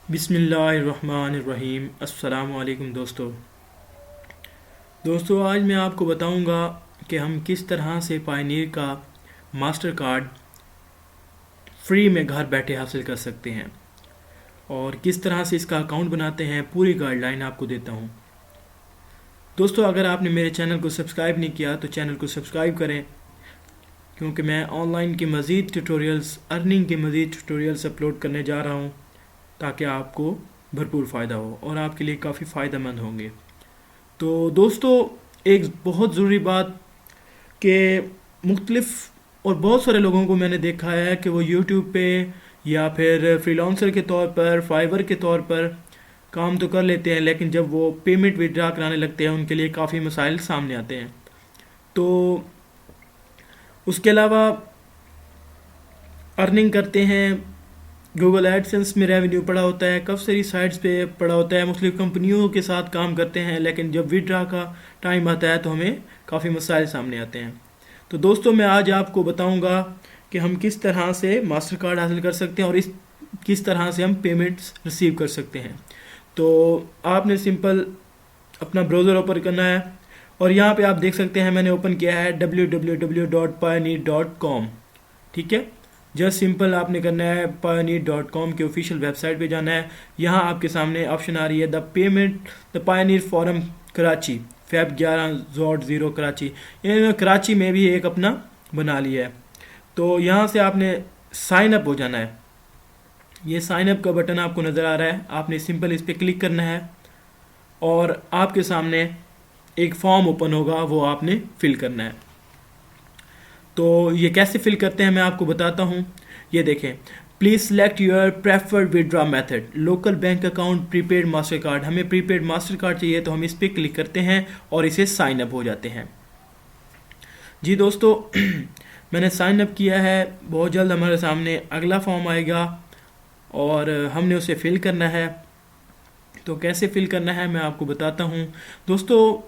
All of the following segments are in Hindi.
बिस्मिल्लाहिर्रहमानिर्रहीम। अस्सलामु अलैकुम दोस्तों, आज मैं आपको बताऊंगा कि हम किस तरह से पायनीर का मास्टर कार्ड फ्री में घर बैठे हासिल कर सकते हैं और किस तरह से इसका अकाउंट बनाते हैं। पूरी गाइडलाइन आपको देता हूं। दोस्तों, अगर आपने मेरे चैनल को सब्सक्राइब नहीं किया तो चैनल को सब्सक्राइब करें, क्योंकि मैं ऑनलाइन के मज़ीद ट्यूटोरियल्स, अर्निंग के मज़ीद ट्यूटोरियल्स अपलोड करने जा रहा हूं, ताकि आपको भरपूर फ़ायदा हो और आपके लिए काफ़ी फ़ायदेमंद होंगे। तो दोस्तों, एक बहुत ज़रूरी बात कि मुख्तलिफ और बहुत सारे लोगों को मैंने देखा है कि वो यूट्यूब पे या फिर फ्रीलांसर के तौर पर, फाइवर के तौर पर काम तो कर लेते हैं, लेकिन जब वो पेमेंट विड्रा कराने लगते हैं उनके लिए काफ़ी मसाइल सामने आते हैं। तो उसके अलावा अर्निंग करते हैं, गूगल एडसेंस में रेवेन्यू पड़ा होता है, काफ़ी सारी साइट्स पे पड़ा होता है, मुख्तलिफ कंपनियों के साथ काम करते हैं, लेकिन जब विड्रा का टाइम आता है तो हमें काफ़ी मसाइल सामने आते हैं। तो दोस्तों, मैं आज आपको बताऊंगा कि हम किस तरह से मास्टर कार्ड हासिल कर सकते हैं और किस तरह से हम पेमेंट्स रिसीव कर सकते हैं। तो आपने सिंपल अपना ब्राउज़र ओपन करना है और यहाँ पे आप देख सकते हैं मैंने ओपन किया है www.pioneer.com। ठीक है, जस्ट सिंपल आपने करना है pioneer.com के ऑफिशियल वेबसाइट पे जाना है। यहाँ आपके सामने ऑप्शन आ रही है द पायनीर फोरम कराची, फेब 11/0 कराची। इन्होंने कराची में भी एक अपना बना लिया है। तो यहाँ से आपने साइन अप हो जाना है। ये साइन अप का बटन आपको नज़र आ रहा है, आपने सिंपल इस पर क्लिक करना है और आपके सामने एक फॉर्म ओपन होगा, वो आपने फिल करना है। तो ये कैसे फिल करते हैं मैं आपको बताता हूँ। ये देखें, please select your preferred withdraw method, local bank account, prepaid master card. हमें प्रीपेड मास्टर कार्ड चाहिए तो हम इस पर क्लिक करते हैं और इसे साइन अप हो जाते हैं। जी दोस्तों, मैंने साइन अप किया है। बहुत जल्द हमारे सामने अगला फॉर्म आएगा और हमने उसे फिल करना है। तो कैसे फिल करना है मैं आपको बताता हूँ। दोस्तों,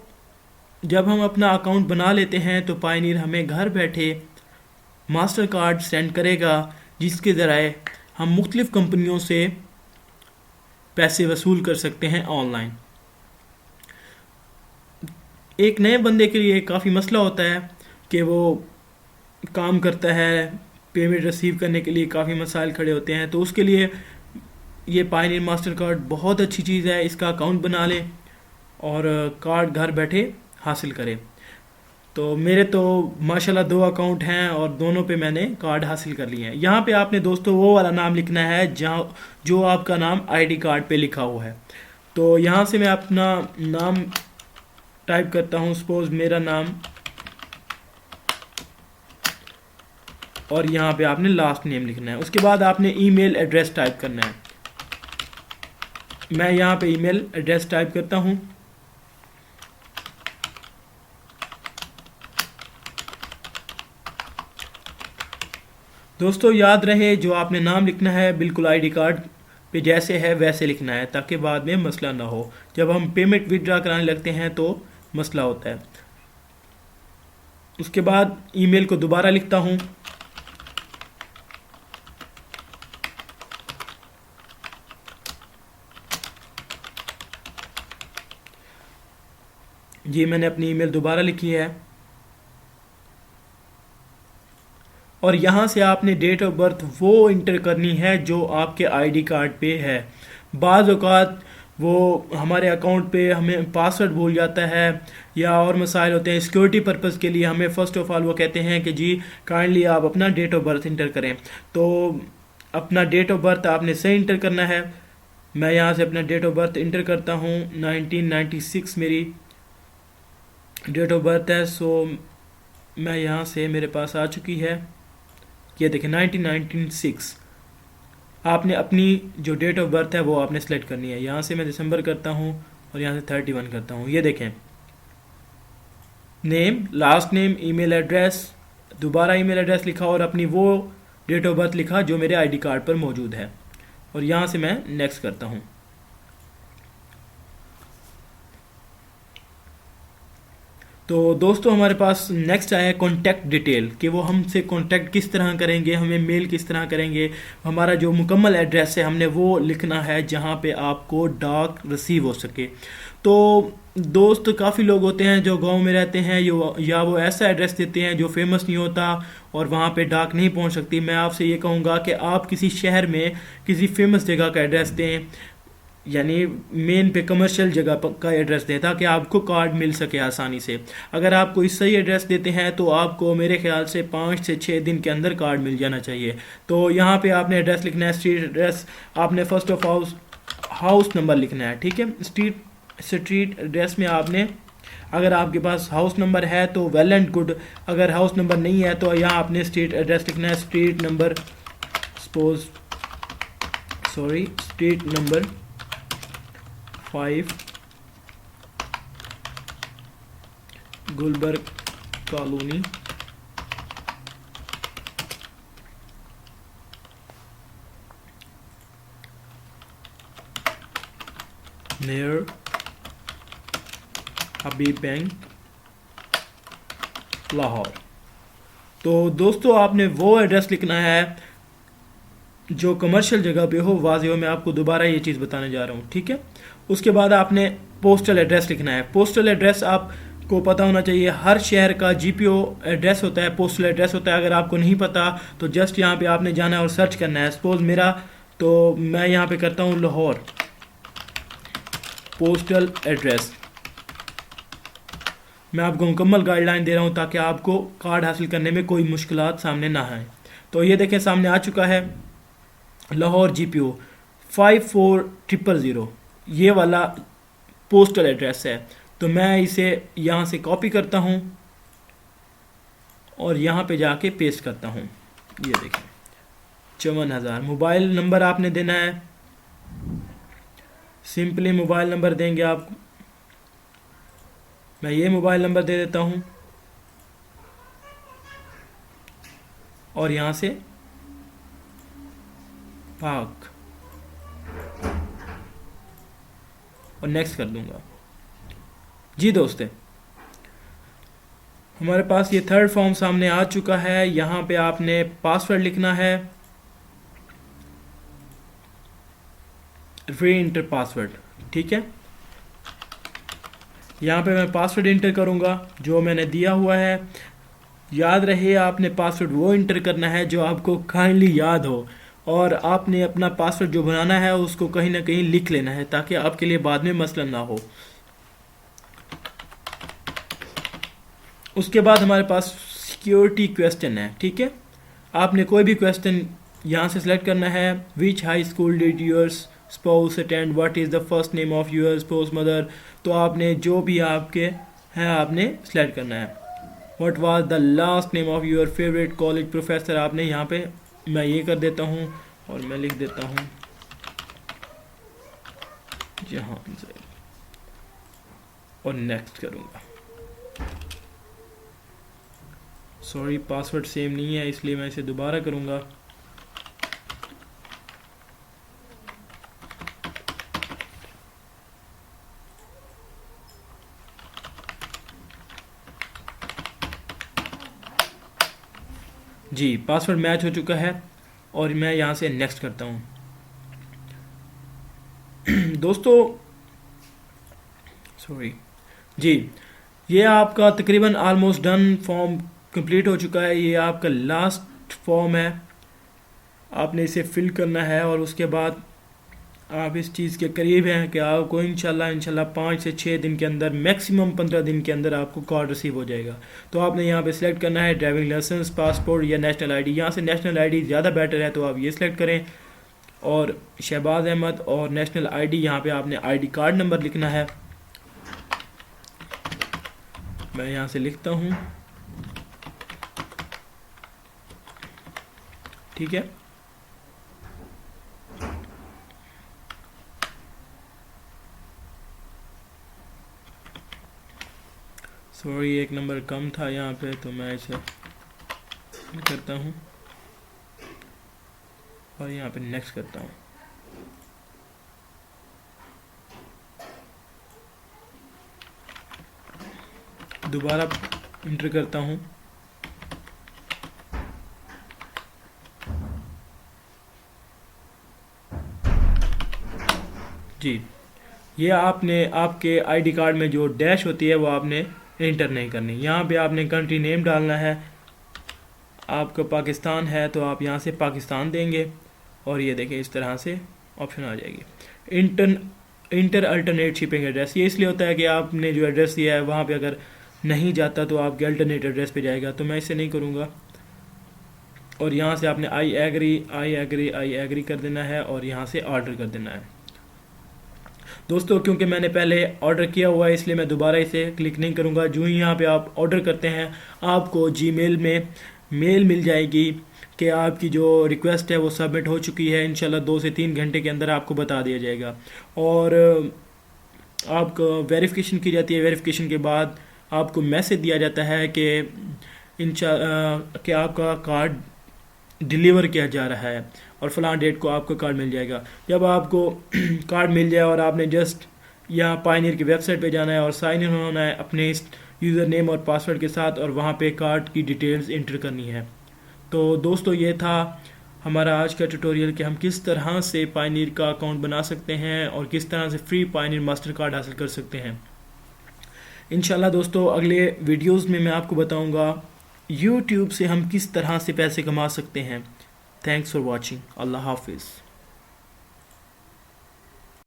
जब हम अपना अकाउंट बना लेते हैं तो पायनीर हमें घर बैठे मास्टर कार्ड सेंड करेगा, जिसके ज़रिए हम मुख्तलिफ़ कंपनियों से पैसे वसूल कर सकते हैं ऑनलाइन। एक नए बंदे के लिए काफ़ी मसला होता है कि वो काम करता है, पेमेंट रिसीव करने के लिए काफ़ी मसाइल खड़े होते हैं। तो उसके लिए ये पायनीर मास्टर कार्ड बहुत अच्छी चीज़ है। इसका अकाउंट बना लें और कार्ड घर बैठे हासिल करें। तो मेरे तो माशाल्लाह 2 अकाउंट हैं और दोनों पे मैंने कार्ड हासिल कर लिए हैं। यहाँ पे आपने दोस्तों वो वाला नाम लिखना है जहाँ जो आपका नाम आईडी कार्ड पे लिखा हुआ है। तो यहाँ से मैं अपना नाम टाइप करता हूँ, सपोज मेरा नाम, और यहाँ पे आपने लास्ट नेम लिखना है। उसके बाद आपने ईमेल एड्रेस टाइप करना है। मैं यहाँ पे ईमेल एड्रेस टाइप करता हूँ। दोस्तों, याद रहे जो आपने नाम लिखना है बिल्कुल आईडी कार्ड पे जैसे है वैसे लिखना है, ताकि बाद में मसला ना हो। जब हम पेमेंट विड्रा कराने लगते हैं तो मसला होता है। उसके बाद ईमेल को दोबारा लिखता हूँ। जी, मैंने अपनी ईमेल दोबारा लिखी है और यहाँ से आपने डेट ऑफ बर्थ वो इंटर करनी है जो आपके आईडी कार्ड पे है। बाज़ औक़ात वो हमारे अकाउंट पे हमें पासवर्ड भूल जाता है या और मसाइल होते हैं। सिक्योरिटी पर्पज़ के लिए हमें फ़र्स्ट ऑफ ऑल वो कहते हैं कि जी काइंडली आप अपना डेट ऑफ बर्थ इंटर करें। तो अपना डेट ऑफ बर्थ आपने सही इंटर करना है। मैं यहाँ से अपना डेट ऑफ बर्थ इंटर करता हूँ। 1996 मेरी डेट ऑफ बर्थ है। सो मैं यहाँ से, मेरे पास आ चुकी है, ये देखें 1996। आपने अपनी जो डेट ऑफ बर्थ है वो आपने सेलेक्ट करनी है। यहाँ से मैं दिसंबर करता हूँ और यहाँ से 31 करता हूँ। ये देखें, name, last name, email address, दोबारा ईमेल एड्रेस लिखा और अपनी वो डेट ऑफ बर्थ लिखा जो मेरे आईडी कार्ड पर मौजूद है। और यहाँ से मैं नेक्स्ट करता हूँ। तो दोस्तों हमारे पास नेक्स्ट आया है कॉन्टैक्ट डिटेल, कि वो हमसे कॉन्टैक्ट किस तरह करेंगे, हमें मेल किस तरह करेंगे। हमारा जो मुकम्मल एड्रेस है हमने वो लिखना है जहाँ पे आपको डाक रिसीव हो सके। तो दोस्त काफ़ी लोग होते हैं जो गांव में रहते हैं, या वो ऐसा एड्रेस देते हैं जो फेमस नहीं होता और वहाँ पे डाक नहीं पहुँच सकती। मैं आपसे ये कहूँगा कि आप किसी शहर में किसी फेमस जगह का एड्रेस दें, यानी मेन पे कमर्शियल जगह का एड्रेस दें, ताकि आपको कार्ड मिल सके आसानी से। अगर आप कोई सही एड्रेस देते हैं तो आपको मेरे ख्याल से 5 से 6 दिन के अंदर कार्ड मिल जाना चाहिए। तो यहाँ पे आपने एड्रेस लिखना है, स्ट्रीट एड्रेस आपने फर्स्ट ऑफ हाउस नंबर लिखना है, ठीक है। स्ट्रीट एड्रेस में आपने, अगर आपके पास हाउस नंबर है तो वेल एंड गुड, अगर हाउस नंबर नहीं है तो यहाँ आपने स्ट्रीट एड्रेस लिखना है, street number 5 Gulberg colony, near Habib Bank, Lahore. तो दोस्तों आपने वो एड्रेस लिखना है जो कमर्शियल जगह पे हो, वाज़ेह हो। मैं आपको दोबारा ये चीज़ बताने जा रहा हूँ, ठीक है। उसके बाद आपने पोस्टल एड्रेस लिखना है। पोस्टल एड्रेस आपको पता होना चाहिए, हर शहर का जीपीओ एड्रेस होता है, पोस्टल एड्रेस होता है। अगर आपको नहीं पता तो जस्ट यहाँ पे आपने जाना है और सर्च करना है। सपोज मेरा, तो मैं यहाँ पे करता हूँ लाहौर पोस्टल एड्रेस। मैं आपको मुकम्मल गाइडलाइन दे रहा हूँ ताकि आपको कार्ड हासिल करने में कोई मुश्किलात सामने ना आए। तो ये देखें सामने आ चुका है लाहौर जीपीओ 54000, ये वाला पोस्टल एड्रेस है। तो मैं इसे यहाँ से कॉपी करता हूँ और यहाँ पे जाके पेस्ट करता हूँ। ये देखें 54,000। मोबाइल नंबर आपने देना है, सिंपली मोबाइल नंबर देंगे आप। मैं ये मोबाइल नंबर दे देता हूँ और यहाँ से भाग और नेक्स्ट कर दूंगा। जी दोस्तों, हमारे पास ये थर्ड फॉर्म सामने आ चुका है। यहाँ पे आपने पासवर्ड लिखना है, री इंटर पासवर्ड, ठीक है। यहाँ पे मैं पासवर्ड इंटर करूँगा जो मैंने दिया हुआ है। याद रहे आपने पासवर्ड वो इंटर करना है जो आपको काइंडली याद हो, और आपने अपना पासवर्ड जो बनाना है उसको कहीं ना कहीं लिख लेना है ताकि आपके लिए बाद में मसला ना हो। उसके बाद हमारे पास सिक्योरिटी क्वेश्चन है, ठीक है। आपने कोई भी क्वेश्चन यहाँ से सिलेक्ट करना है। Which high school did yours spouse attend, what is the first name of your spouse mother. तो आपने जो भी आपके हैं आपने सिलेक्ट करना है। What was the last name of your favourite college professor, आपने यहाँ पे, मैं ये कर देता हूँ और मैं लिख देता हूँ जहां से, और नेक्स्ट करूँगा। सॉरी पासवर्ड सेम नहीं है इसलिए मैं इसे दोबारा करूँगा। जी पासवर्ड मैच हो चुका है और मैं यहाँ से नेक्स्ट करता हूँ। दोस्तों सॉरी जी, ये आपका तकरीबन ऑलमोस्ट डन, फॉर्म कंप्लीट हो चुका है। ये आपका लास्ट फॉर्म है, आपने इसे फिल करना है और उसके बाद आप इस चीज़ के करीब हैं कि आपको इंशाल्लाह 5 से 6 दिन के अंदर, मैक्सिमम 15 दिन के अंदर आपको कार्ड रिसीव हो जाएगा। तो आपने यहाँ पे सिलेक्ट करना है ड्राइविंग लाइसेंस, पासपोर्ट या नेशनल आईडी। यहाँ से नेशनल आईडी ज़्यादा बेटर है तो आप ये सिलेक्ट करें, और शहबाज अहमद और नेशनल आईडी, यहाँ पे आपने आईडी कार्ड नंबर लिखना है। मैं यहाँ से लिखता हूँ, ठीक है। सॉरी एक नंबर कम था यहाँ पे, तो मैं इसे करता हूँ और यहाँ पे नेक्स्ट करता हूँ। दोबारा इंटर करता हूँ। जी, ये आपने आपके आईडी कार्ड में जो डैश होती है वो आपने इंटर नहीं करनी। यहाँ पे आपने कंट्री नेम डालना है। आपका पाकिस्तान है तो आप यहाँ से पाकिस्तान देंगे और ये देखें इस तरह से ऑप्शन आ जाएगी। इंटर अल्टरनेट शिपिंग एड्रेस, ये इसलिए होता है कि आपने जो एड्रेस दिया है वहाँ पे अगर नहीं जाता तो आपके अल्टरनेट एड्रेस पे जाएगा, तो मैं इसे नहीं करूँगा। और यहाँ से आपने आई एग्री कर देना है और यहाँ से ऑर्डर कर देना है। दोस्तों क्योंकि मैंने पहले ऑर्डर किया हुआ है इसलिए मैं दोबारा इसे क्लिक नहीं करूँगा। जो ही यहाँ पे आप ऑर्डर करते हैं आपको जीमेल में मेल मिल जाएगी कि आपकी जो रिक्वेस्ट है वो सबमिट हो चुकी है। इंशाल्लाह 2 से 3 घंटे के अंदर आपको बता दिया जाएगा और आपको वेरिफिकेशन की जाती है। वेरिफिकेशन के बाद आपको मैसेज दिया जाता है कि कि आपका कार्ड डिलीवर किया जा रहा है और फलां डेट को आपको कार्ड मिल जाएगा। जब आपको कार्ड मिल जाए और आपने जस्ट यहाँ पायनियर की वेबसाइट पे जाना है और साइन इन होना है अपने इस यूज़र नेम और पासवर्ड के साथ और वहाँ पे कार्ड की डिटेल्स इंटर करनी है। तो दोस्तों ये था हमारा आज का ट्यूटोरियल कि हम किस तरह से पायनियर का अकाउंट बना सकते हैं और किस तरह से फ्री पायनियर मास्टर कार्ड हासिल कर सकते हैं। इंशाल्लाह दोस्तों अगले वीडियोस में मैं आपको बताऊंगा YouTube से हम किस तरह से पैसे कमा सकते हैं। Thanks for watching. अल्लाह हाफिज़।